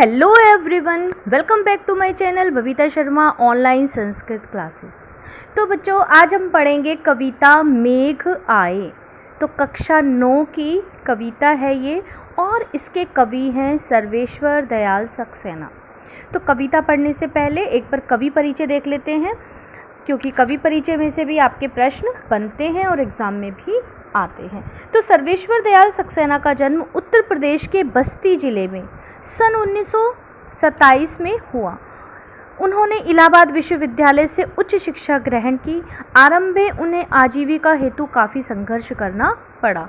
Hello everyone, welcome back to my channel Babita Sharma online Sanskrit classes. तो बच्चों, आज हम पढ़ेंगे कविता मेघ आए। तो कक्षा 9 की कविता है ये और इसके कवि हैं सर्वेश्वर दयाल सक्सेना। तो कविता पढ़ने से पहले एक बार कवि परिचय देख लेते हैं, क्योंकि कवि परिचय में से भी आपके प्रश्न बनते हैं और एग्ज़ाम में भी आते हैं। तो सर्वेश्वर दयाल सक्सेना का जन्म उत्तर प्रदेश के बस्ती जिले में सन 1927 में हुआ। उन्होंने इलाहाबाद विश्वविद्यालय से उच्च शिक्षा ग्रहण की। आरंभ में उन्हें आजीविका हेतु काफ़ी संघर्ष करना पड़ा।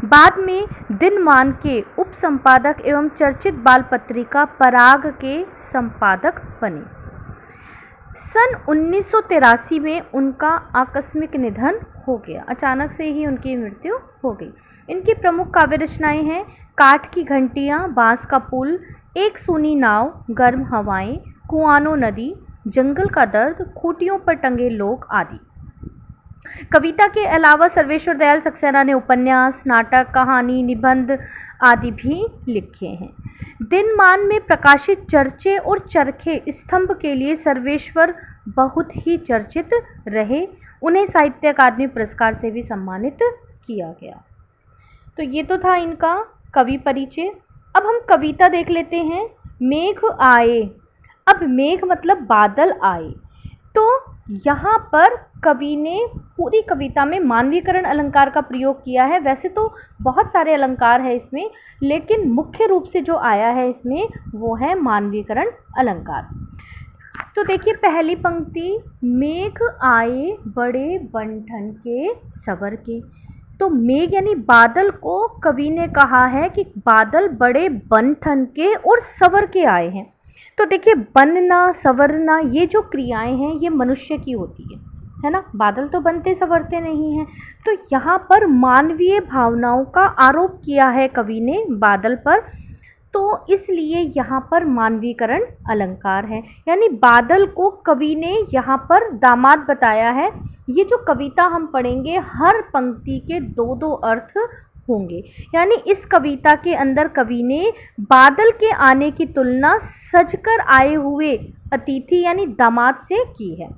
बाद में दिनमान के उप संपादक एवं चर्चित बाल पत्रिका पराग के संपादक बने। सन 1983 में उनका आकस्मिक निधन हो गया। अचानक से ही उनकी मृत्यु हो गई। इनकी प्रमुख काव्य रचनाएं हैं काठ की घंटियां, बांस का पुल, एक सूनी नाव, गर्म हवाएं, कुआनो नदी, जंगल का दर्द, खूंटियों पर टंगे लोग आदि। कविता के अलावा सर्वेश्वर दयाल सक्सेना ने उपन्यास, नाटक, कहानी, निबंध आदि भी लिखे हैं। दिनमान में प्रकाशित चर्चे और चरखे स्तंभ के लिए सर्वेश्वर बहुत ही चर्चित रहे। उन्हें साहित्य अकादमी पुरस्कार से भी सम्मानित किया गया। तो ये तो था इनका कवि परिचय। अब हम कविता देख लेते हैं। मेघ आए। अब मेघ मतलब बादल आए। तो यहाँ पर कवि ने पूरी कविता में मानवीकरण अलंकार का प्रयोग किया है। वैसे तो बहुत सारे अलंकार है इसमें, लेकिन मुख्य रूप से जो आया है इसमें वो है मानवीकरण अलंकार। तो देखिए पहली पंक्ति, मेघ आए बड़े बन-ठन के सवर के। तो मेघ यानी बादल को कवि ने कहा है कि बादल बड़े बन-ठन के और सवर के आए हैं। तो देखिए बनना, सवरना, ये जो क्रियाएं हैं ये मनुष्य की होती है ना। बादल तो बनते संवरते नहीं हैं। तो यहाँ पर मानवीय भावनाओं का आरोप किया है कवि ने बादल पर, तो इसलिए यहाँ पर मानवीकरण अलंकार है। यानी बादल को कवि ने यहाँ पर दामाद बताया है। ये जो कविता हम पढ़ेंगे हर पंक्ति के दो दो अर्थ होंगे। यानी इस कविता के अंदर कवि ने बादल के आने की तुलना सजकर आए हुए अतिथि यानी दामाद से की है।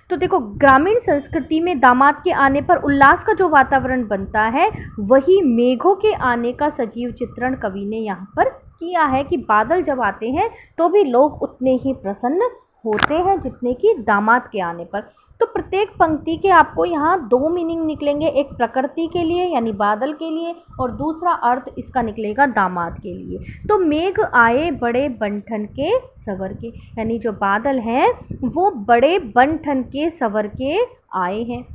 तो देखो, ग्रामीण संस्कृति में दामाद के आने पर उल्लास का जो वातावरण बनता है वही मेघों के आने का सजीव चित्रण कवि ने यहाँ पर किया है कि बादल जब आते हैं तो भी लोग उतने ही प्रसन्न होते हैं जितने कि दामाद के आने पर। तो प्रत्येक पंक्ति के आपको यहाँ दो मीनिंग निकलेंगे, एक प्रकृति के लिए यानी बादल के लिए और दूसरा अर्थ इसका निकलेगा दामाद के लिए। तो मेघ आए बड़े बन-ठन के सवर के, यानी जो बादल हैं वो बड़े बन-ठन के सवर के आए हैं।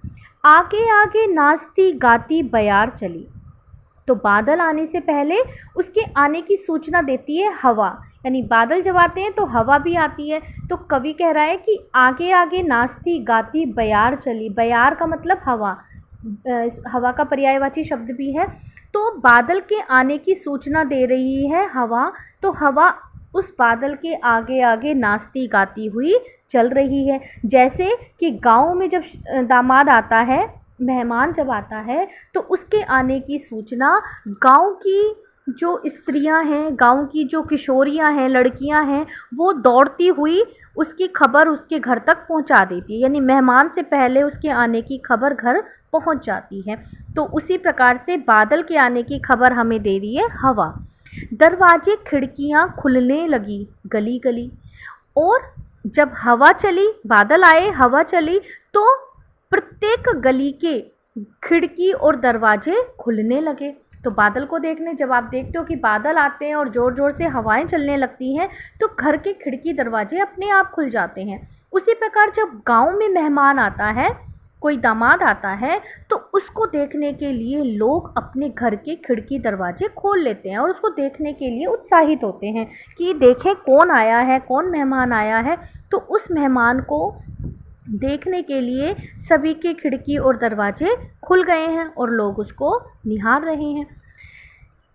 आगे आगे नाचती गाती बयार चली। तो बादल आने से पहले उसके आने की सूचना देती है हवा, यानी बादल जब आते हैं तो हवा भी आती है। तो कवि कह रहा है कि आगे आगे नाचती गाती बयार चली। बयार का मतलब हवा, हवा का पर्यायवाची शब्द भी है। तो बादल के आने की सूचना दे रही है हवा। तो हवा उस बादल के आगे आगे नाचती गाती हुई चल रही है। जैसे कि गाँव में जब दामाद आता है, मेहमान जब आता है, तो उसके आने की सूचना गांव की जो स्त्रियां हैं, गांव की जो किशोरियां हैं, लड़कियां हैं, वो दौड़ती हुई उसकी खबर उसके घर तक पहुंचा देती है। यानी मेहमान से पहले उसके आने की खबर घर पहुंच जाती है। तो उसी प्रकार से बादल के आने की खबर हमें दे रही है हवा। दरवाजे खिड़कियां खुलने लगी गली गली। और जब हवा चली, बादल आए, हवा चली, तो प्रत्येक गली के खिड़की और दरवाजे खुलने लगे। तो बादल को देखने, जब आप देखते हो कि बादल आते हैं और ज़ोर ज़ोर से हवाएं चलने लगती हैं, तो घर के खिड़की दरवाजे अपने आप खुल जाते हैं। उसी प्रकार जब गांव में मेहमान आता है, कोई दामाद आता है, तो उसको देखने के लिए लोग अपने घर के खिड़की दरवाजे खोल लेते हैं और उसको देखने के लिए उत्साहित होते हैं कि देखें कौन आया है, कौन मेहमान आया है। तो उस मेहमान को देखने के लिए सभी के खिड़की और दरवाजे खुल गए हैं और लोग उसको निहार रहे हैं।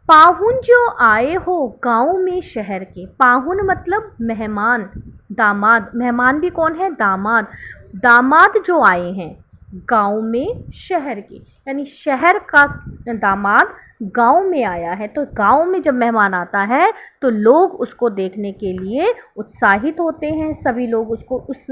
पाहुन जो आए हो गांव में शहर के। पाहुन मतलब मेहमान, दामाद। मेहमान भी कौन है? दामाद। दामाद जो आए हैं गांव में शहर के, यानी शहर का दामाद गांव में आया है। तो गांव में जब मेहमान आता है तो लोग उसको देखने के लिए उत्साहित होते हैं, सभी लोग उसको उस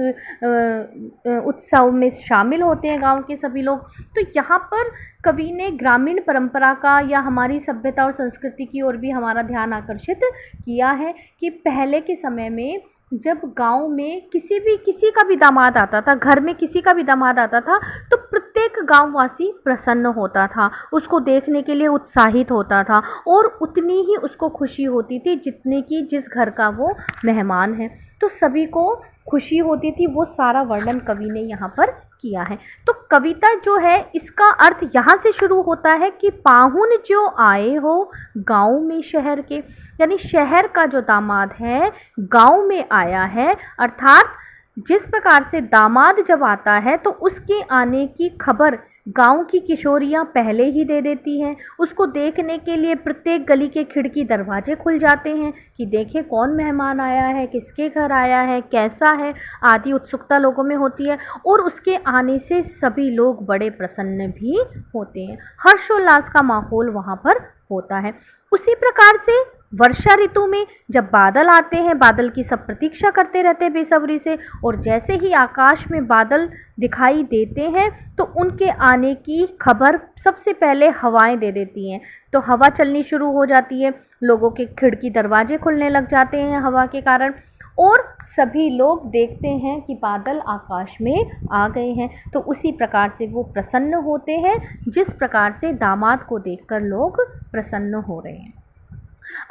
उत्सव में शामिल होते हैं, गांव के सभी लोग। तो यहाँ पर कवि ने ग्रामीण परंपरा का या हमारी सभ्यता और संस्कृति की ओर भी हमारा ध्यान आकर्षित किया है कि पहले के समय में जब गांव में किसी का भी दामाद आता था, घर में किसी का भी दामाद आता था, तो प्रत्येक गांववासी प्रसन्न होता था, उसको देखने के लिए उत्साहित होता था और उतनी ही उसको खुशी होती थी जितने की जिस घर का वो मेहमान है। तो सभी को खुशी होती थी, वो सारा वर्णन कवि ने यहाँ पर किया है। तो कविता जो है इसका अर्थ यहाँ से शुरू होता है कि पाहुन जो आए हो गांव में शहर के, यानी शहर का जो दामाद है गांव में आया है, अर्थात जिस प्रकार से दामाद जब आता है तो उसके आने की खबर गांव की किशोरियां पहले ही दे देती हैं। उसको देखने के लिए प्रत्येक गली के खिड़की दरवाजे खुल जाते हैं कि देखें कौन मेहमान आया है, किसके घर आया है, कैसा है, आदि उत्सुकता लोगों में होती है और उसके आने से सभी लोग बड़े प्रसन्न भी होते हैं, हर्षोल्लास का माहौल वहाँ पर होता है। उसी प्रकार से वर्षा ऋतु में जब बादल आते हैं, बादल की सब प्रतीक्षा करते रहते हैं बेसब्री से, और जैसे ही आकाश में बादल दिखाई देते हैं तो उनके आने की खबर सबसे पहले हवाएं दे देती हैं। तो हवा चलनी शुरू हो जाती है, लोगों के खिड़की दरवाजे खुलने लग जाते हैं हवा के कारण, और सभी लोग देखते हैं कि बादल आकाश में आ गए हैं। तो उसी प्रकार से वो प्रसन्न होते हैं जिस प्रकार से दामाद को देखकर लोग प्रसन्न हो रहे हैं।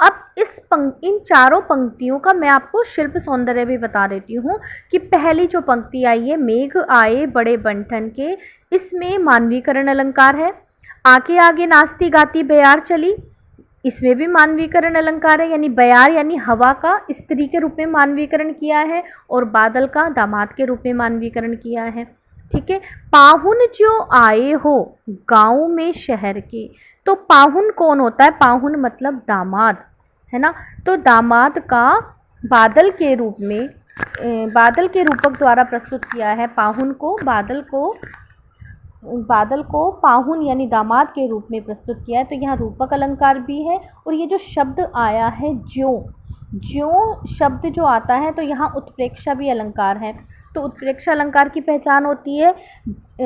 अब इन चारों पंक्तियों का मैं आपको शिल्प सौंदर्य भी बता देती हूँ कि पहली जो पंक्ति आई है, मेघ आए बड़े बंठन के, इसमें मानवीकरण अलंकार है। आगे आगे नाचती गाती बयार चली, इसमें भी मानवीकरण अलंकार है, यानी बयार यानी हवा का स्त्री के रूप में मानवीकरण किया है और बादल का दामाद के रूप में मानवीकरण किया है। ठीक है। पाहुन जो आए हो गांव में शहर के, तो पाहुन कौन होता है? पाहुन मतलब दामाद, है ना। तो दामाद का बादल के रूप में, बादल के रूपक द्वारा प्रस्तुत किया है पाहुन को, बादल को पाहुन यानी दामाद के रूप में प्रस्तुत किया है। तो यहाँ रूपक अलंकार भी है और ये जो शब्द आया है ज्यों शब्द जो आता है तो यहाँ उत्प्रेक्षा भी अलंकार है। तो उत्प्रेक्षा अलंकार की पहचान होती है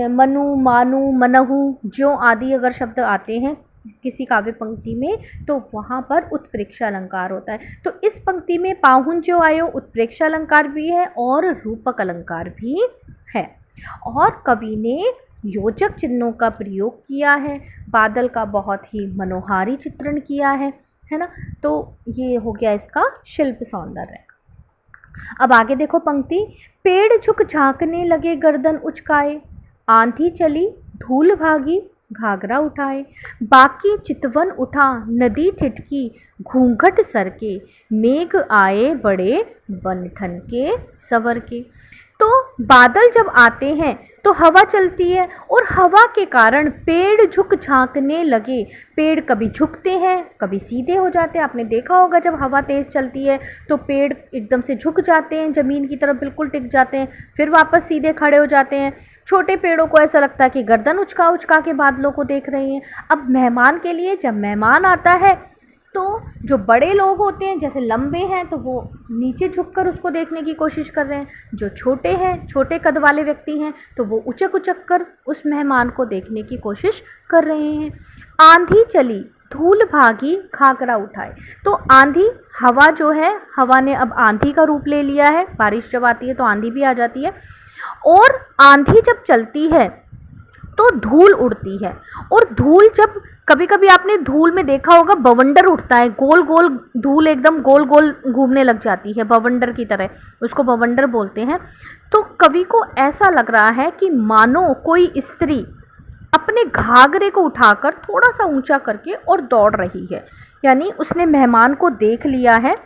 मनु, मानु, मनहु, ज्यों आदि अगर शब्द आते हैं किसी काव्य पंक्ति में तो वहाँ पर उत्प्रेक्षा अलंकार होता है। तो इस पंक्ति में पाहुन जो आयो उत्प्रेक्षा अलंकार भी है और रूपक अलंकार भी है। और कवि ने योजक चिन्हों का प्रयोग किया है, बादल का बहुत ही मनोहारी चित्रण किया है ना। तो ये हो गया इसका शिल्प सौंदर्य। अब आगे देखो पंक्ति, पेड़ झुक झांकने लगे गर्दन उचकाए, आंधी चली धूल भागी घाघरा उठाए, बाकी चितवन उठा नदी ठिठकी घूंघट सर के, मेघ आए बड़े बनठन के सवर के। तो बादल जब आते हैं तो हवा चलती है और हवा के कारण पेड़ झुक झांकने लगे। पेड़ कभी झुकते हैं कभी सीधे हो जाते हैं। आपने देखा होगा जब हवा तेज़ चलती है तो पेड़ एकदम से झुक जाते हैं, ज़मीन की तरफ बिल्कुल टिक जाते हैं, फिर वापस सीधे खड़े हो जाते हैं। छोटे पेड़ों को ऐसा लगता है कि गर्दन उचका उचका के बादलों को देख रहे हैं। अब मेहमान के लिए जब मेहमान आता है तो जो बड़े लोग होते हैं जैसे लंबे हैं तो वो नीचे झुककर उसको देखने की कोशिश कर रहे हैं, जो छोटे हैं, छोटे कद वाले व्यक्ति हैं तो वो उचक उचक कर उस मेहमान को देखने की कोशिश कर रहे हैं। आंधी चली धूल भागी घाघरा उठाए, तो आंधी हवा जो है, हवा ने अब आंधी का रूप ले लिया है। बारिश जब आती है तो आंधी भी आ जाती है और आंधी जब चलती है तो धूल उड़ती है। और धूल जब कभी कभी आपने धूल में देखा होगा बवंडर उठता है, गोल गोल धूल एकदम गोल गोल घूमने लग जाती है बवंडर की तरह, उसको बवंडर बोलते हैं। तो कवि को ऐसा लग रहा है कि मानो कोई स्त्री अपने घाघरे को उठाकर थोड़ा सा ऊंचा करके और दौड़ रही है, यानी उसने मेहमान को देख लिया है।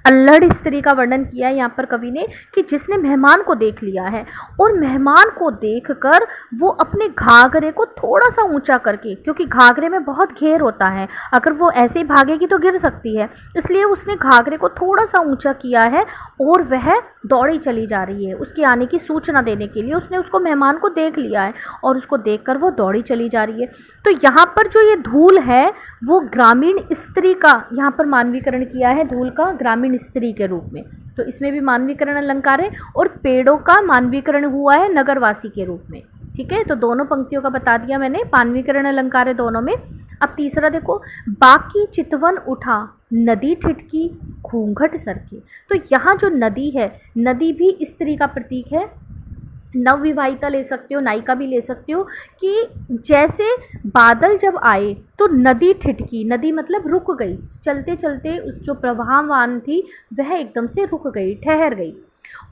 अल्लड़ स्त्री का वर्णन किया है यहाँ पर कवि ने कि जिसने मेहमान को देख लिया है और मेहमान को देखकर वो अपने घाघरे को थोड़ा सा ऊंचा करके, क्योंकि घाघरे में बहुत घेर होता है, अगर वो ऐसे ही भागेगी तो गिर सकती है, इसलिए उसने घाघरे को थोड़ा सा ऊंचा किया है और वह दौड़ी चली जा रही है उसके आने की सूचना देने के लिए। उसने उसको मेहमान को देख लिया है और उसको देखकर वो दौड़ी चली जा रही है। तो यहाँ पर जो ये धूल है वो ग्रामीण स्त्री का यहाँ पर मानवीकरण किया है, धूल का ग्रामीण स्त्री के रूप में। तो इसमें भी मानवीकरण अलंकार है और पेड़ों का मानवीकरण हुआ है नगरवासी के रूप में। ठीक है, तो दोनों पंक्तियों का बता दिया मैंने, मानवीकरण अलंकार है दोनों में। अब तीसरा देखो, बाकी चितवन उठा नदी ठिठकी घूंघट सरके। तो यहाँ जो नदी है, नदी भी स्त्री का प्रतीक है, नवविवाहिता ले सकते हो, नायिका भी ले सकते हो, कि जैसे बादल जब आए तो नदी ठिठकी, नदी मतलब रुक गई, चलते चलते उस जो प्रवाहमान थी वह एकदम से रुक गई, ठहर गई,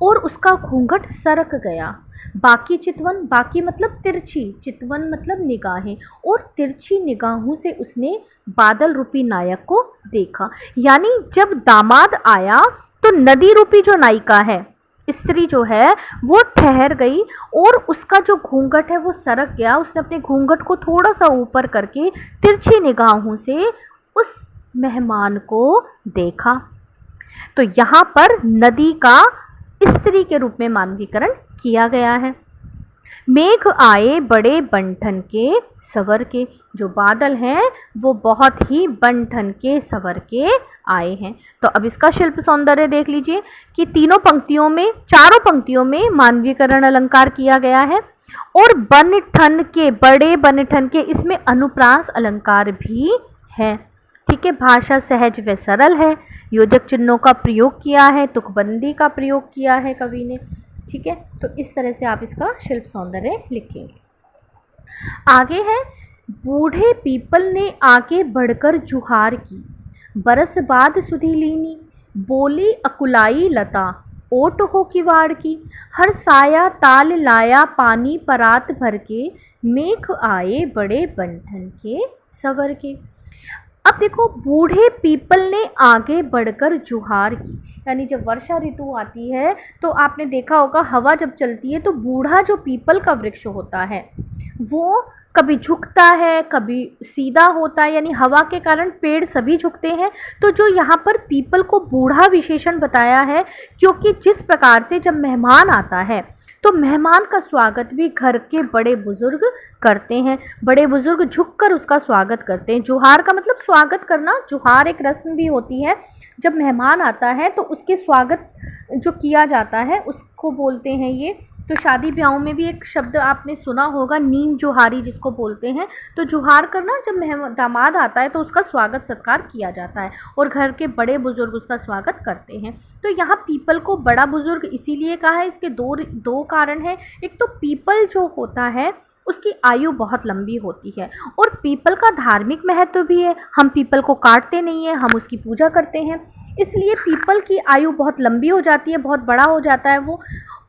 और उसका घूंघट सरक गया। बाकी चितवन, बाकी मतलब तिरछी, चितवन मतलब निगाहें, और तिरछी निगाहों से उसने बादल रूपी नायक को देखा। यानी जब दामाद आया तो नदी रूपी जो नायिका है, स्त्री जो है, वो ठहर गई और उसका जो घूंघट है वो सरक गया। उसने अपने घूंघट को थोड़ा सा ऊपर करके तिरछी निगाहों से उस मेहमान को देखा। तो यहाँ पर नदी का स्त्री के रूप में मानवीकरण किया गया है। मेघ आए बड़े बंठन के सवर के, जो बादल हैं वो बहुत ही बंठन के सवर के आए हैं। तो अब इसका शिल्प सौंदर्य देख लीजिए कि तीनों पंक्तियों में, चारों पंक्तियों में मानवीकरण अलंकार किया गया है, और बनठन के, बड़े बनठन के, इसमें अनुप्रास अलंकार भी है। ठीक है, भाषा सहज व सरल है, योजक चिन्हों का प्रयोग किया है, तुकबंदी का प्रयोग किया है कवि ने। ठीक है, तो इस तरह से आप इसका शिल्प सौंदर्य लिखेंगे। आगे है, बूढ़े पीपल ने आगे बढ़कर जुहार की, बरस बाद सुधी लीनी, बोली अकुलाई लता, ओट हो किवाड़ की, हर साया ताल लाया पानी परात भर के, मेघ आए बड़े बंठन के सवर के। अब देखो, बूढ़े पीपल ने आगे बढ़कर जुहार की, यानी जब वर्षा ऋतु आती है तो आपने देखा होगा हवा जब चलती है तो बूढ़ा जो पीपल का वृक्ष होता है वो कभी झुकता है, कभी सीधा होता है, यानी हवा के कारण पेड़ सभी झुकते हैं। तो जो यहाँ पर पीपल को बूढ़ा विशेषण बताया है, क्योंकि जिस प्रकार से जब मेहमान आता है तो मेहमान का स्वागत भी घर के बड़े बुजुर्ग करते हैं, बड़े बुजुर्ग झुककर उसका स्वागत करते हैं। जुहार का मतलब स्वागत करना, जुहार एक रस्म भी होती है, जब मेहमान आता है तो उसके स्वागत जो किया जाता है उसको बोलते हैं ये। तो शादी ब्याहों में भी एक शब्द आपने सुना होगा, नीम जुहारी जिसको बोलते हैं। तो जुहार करना, जब दामाद आता है तो उसका स्वागत सत्कार किया जाता है और घर के बड़े बुजुर्ग उसका स्वागत करते हैं। तो यहाँ पीपल को बड़ा बुजुर्ग इसीलिए कहा है, इसके दो कारण हैं। एक तो पीपल जो होता है उसकी आयु बहुत लंबी होती है, और पीपल का धार्मिक महत्व भी है। हम पीपल को काटते नहीं हैं, हम उसकी पूजा करते हैं, इसलिए पीपल की आयु बहुत लंबी हो जाती है, बहुत बड़ा हो जाता है वो।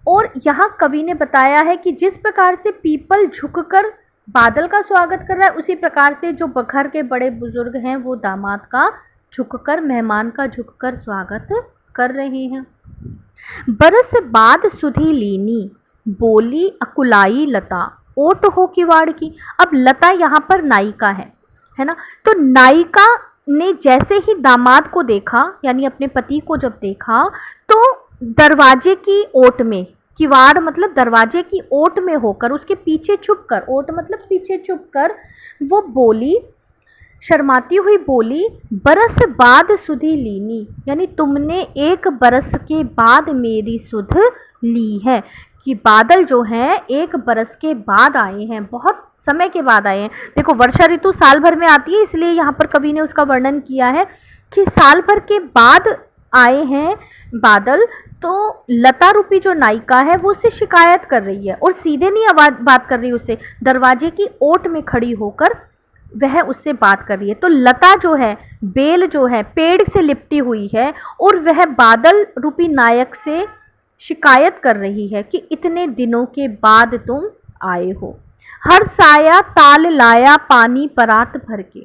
और यहाँ कवि ने बताया है कि जिस प्रकार से पीपल झुककर बादल का स्वागत कर रहा है, उसी प्रकार से जो घर के बड़े बुजुर्ग हैं वो दामाद का झुककर, मेहमान का झुककर स्वागत कर रहे हैं। बरस बाद सुधी लीनी, बोली अकुलाई लता, ओट हो किवाड़ की। अब लता यहाँ पर नायिका है ना। तो नायिका ने जैसे ही दामाद को देखा, यानी अपने पति को जब देखा, तो दरवाजे की ओट में, किवाड़ मतलब दरवाजे की ओट में होकर, उसके पीछे छुपकर, ओट मतलब पीछे छुपकर, वो बोली, शर्माती हुई बोली, बरस बाद सुधी लीनी, यानी तुमने एक बरस के बाद मेरी सुध ली है। कि बादल जो हैं एक बरस के बाद आए हैं, बहुत समय के बाद आए हैं। देखो, वर्षा ऋतु साल भर में आती है, इसलिए यहाँ पर कवि ने उसका वर्णन किया है कि साल भर के बाद आए हैं बादल। तो लता रूपी जो नायिका है वो उससे शिकायत कर रही है, और सीधे नहीं बात कर रही उससे, दरवाजे की ओट में खड़ी होकर वह उससे बात कर रही है। तो लता जो है, बेल जो है, पेड़ से लिपटी हुई है, और वह बादल रूपी नायक से शिकायत कर रही है कि इतने दिनों के बाद तुम आए हो। हर साया ताल लाया पानी परात भर के।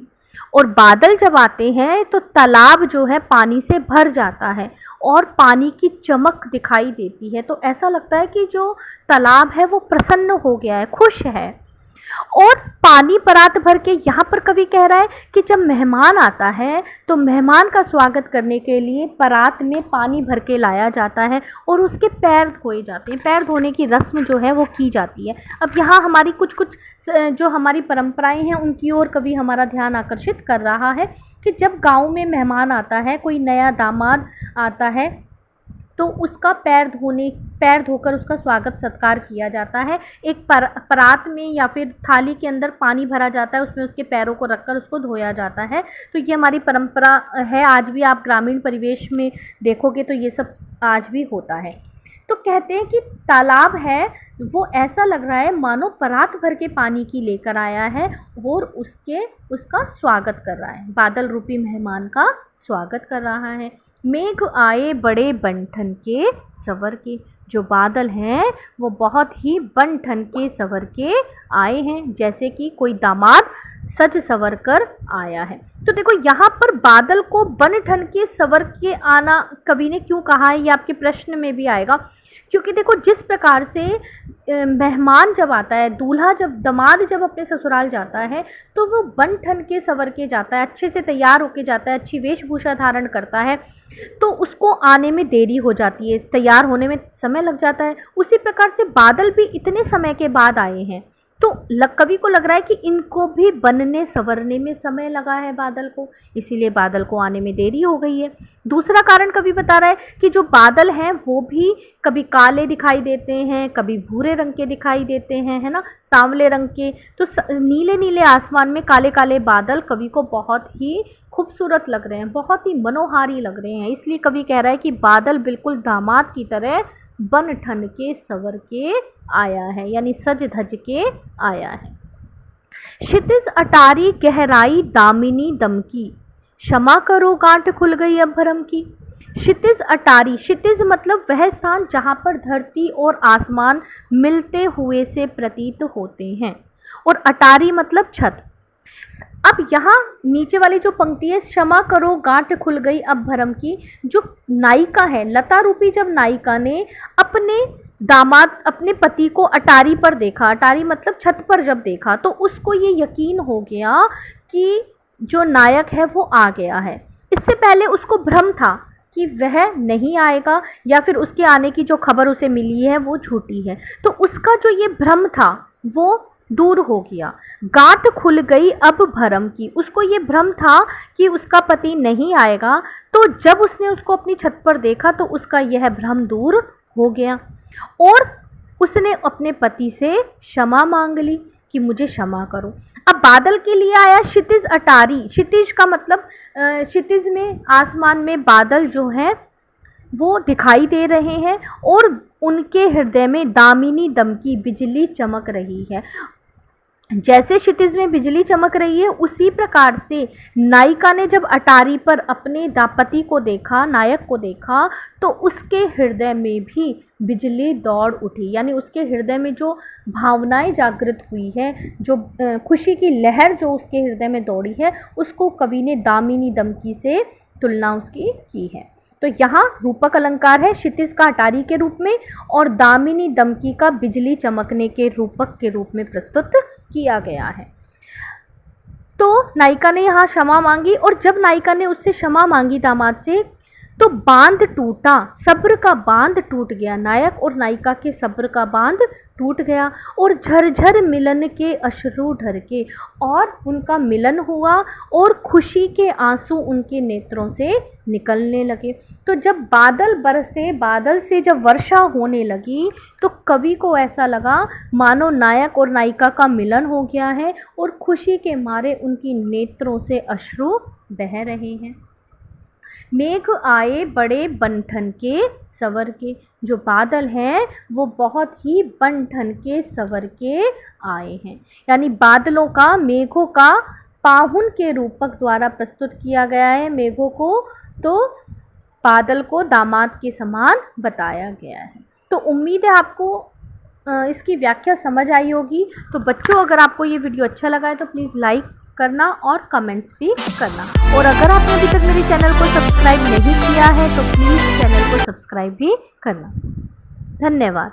और बादल जब आते हैं तो तालाब जो है पानी से भर जाता है, और पानी की चमक दिखाई देती है, तो ऐसा लगता है कि जो तालाब है वो प्रसन्न हो गया है, खुश है। और पानी परात भर के, यहाँ पर कवि कह रहा है कि जब मेहमान आता है तो मेहमान का स्वागत करने के लिए परात में पानी भर के लाया जाता है और उसके पैर धोए जाते हैं। पैर धोने की रस्म जो है वो की जाती है। अब यहाँ हमारी कुछ जो हमारी परंपराएं हैं उनकी ओर कवि हमारा ध्यान आकर्षित कर रहा है कि जब गांव में मेहमान आता है, कोई नया दामाद आता है, तो उसका पैर धोकर उसका स्वागत सत्कार किया जाता है। एक परात में या फिर थाली के अंदर पानी भरा जाता है, उसमें उसके पैरों को रखकर उसको धोया जाता है। तो ये हमारी परंपरा है। आज भी आप ग्रामीण परिवेश में देखोगे तो ये सब आज भी होता है। तो कहते हैं कि तालाब है वो ऐसा लग रहा है मानो परात भर के पानी की लेकर आया है और उसका स्वागत कर रहा है, बादल रूपी मेहमान का स्वागत कर रहा है। मेघ आए बड़े बन ठन के सवर के, जो बादल हैं वो बहुत ही बन ठन के सवर के आए हैं, जैसे कि कोई दामाद सज सवर कर आया है। तो देखो यहाँ पर बादल को बन ठन के सवर के आना कवि ने क्यों कहा है, ये आपके प्रश्न में भी आएगा। क्योंकि देखो जिस प्रकार से मेहमान जब आता है, दूल्हा जब दामाद जब अपने ससुराल जाता है तो वो बन ठन के सवर के जाता है, अच्छे से तैयार होके जाता है, अच्छी वेशभूषा धारण करता है, तो उसको आने में देरी हो जाती है, तैयार होने में समय लग जाता है। उसी प्रकार से बादल भी इतने समय के बाद आए हैं, तो कवि को लग रहा है कि इनको भी बनने संवरने में समय लगा है बादल को, इसीलिए बादल को आने में देरी हो गई है। दूसरा कारण कवि बता रहा है कि जो बादल हैं वो भी कभी काले दिखाई देते हैं, कभी भूरे रंग के दिखाई देते हैं, है ना, सांवले रंग के। तो नीले नीले आसमान में काले काले बादल कवि को बहुत ही खूबसूरत लग रहे हैं, बहुत ही मनोहारी लग रहे हैं। इसलिए कवि कह रहा है कि बादल बिल्कुल दामाद की तरह बन ठन के सवर के आया है, यानी सज धज के आया है। क्षितिज अटारी गहराई दामिनी दमकी, क्षमा करो गांठ खुल गई अब भरम की। क्षितिज अटारी, क्षितिज मतलब वह स्थान जहाँ पर धरती और आसमान मिलते हुए से प्रतीत होते हैं, और अटारी मतलब छत। अब यहाँ नीचे वाली जो पंक्ति है, क्षमा करो गांठ खुल गई अब भरम की, जो नायिका है, लता रूपी जब नायिका ने अपने दामाद, अपने पति को अटारी पर देखा, अटारी मतलब छत पर जब देखा, तो उसको ये यकीन हो गया कि जो नायक है वो आ गया है। इससे पहले उसको भ्रम था कि वह नहीं आएगा या फिर उसके आने की जो खबर उसे मिली है वो झूठी है। तो उसका जो ये भ्रम था वो दूर हो गया। गांठ खुल गई अब भरम की, उसको ये भ्रम था कि उसका पति नहीं आएगा, तो जब उसने उसको अपनी छत पर देखा तो उसका यह भ्रम दूर हो गया और उसने अपने पति से क्षमा मांग ली कि मुझे क्षमा करो। अब बादल के लिए आया क्षितिज अटारी। क्षितिज का मतलब क्षितिज में, आसमान में बादल जो हैं वो दिखाई दे रहे हैं और उनके हृदय में दामिनी दमकी, बिजली चमक रही है। जैसे क्षितिज में बिजली चमक रही है, उसी प्रकार से नायिका ने जब अटारी पर अपने पति को देखा, नायक को देखा, तो उसके हृदय में भी बिजली दौड़ उठी, यानी उसके हृदय में जो भावनाएं जागृत हुई है, जो खुशी की लहर जो उसके हृदय में दौड़ी है, उसको कवि ने दामिनी दमकी से तुलना उसकी की है। तो यहाँ रूपक अलंकार है क्षितिज का अटारी के रूप में और दामिनी दमकी का बिजली चमकने के रूपक के रूप में प्रस्तुत किया गया है। तो नायिका ने यहाँ क्षमा मांगी और जब नायिका ने उससे क्षमा मांगी दामाद से, तो बांध टूटा, सब्र का बांध टूट गया। नायक और नायिका के सब्र का बांध टूट गया और झरझर मिलन के अश्रु ढर के, और उनका मिलन हुआ और खुशी के आंसू उनके नेत्रों से निकलने लगे। तो जब बादल बरसे, बादल से जब वर्षा होने लगी, तो कवि को ऐसा लगा मानो नायक और नायिका का मिलन हो गया है और खुशी के मारे उनकी नेत्रों से अश्रु बह रहे हैं। मेघ आए बड़े बनठन के सवर के, जो बादल हैं वो बहुत ही बनठन के सवर के आए हैं, यानी बादलों का, मेघों का पाहुन के रूपक द्वारा प्रस्तुत किया गया है। मेघों को तो बादल को दामाद के समान बताया गया है। तो उम्मीद है आपको इसकी व्याख्या समझ आई होगी। तो बच्चों, अगर आपको ये वीडियो अच्छा लगा है तो प्लीज़ लाइक करना और कमेंट्स भी करना। और अगर आपने अभी तक मेरे चैनल को सब्सक्राइब नहीं किया है तो प्लीज़ चैनल को सब्सक्राइब भी करना। धन्यवाद।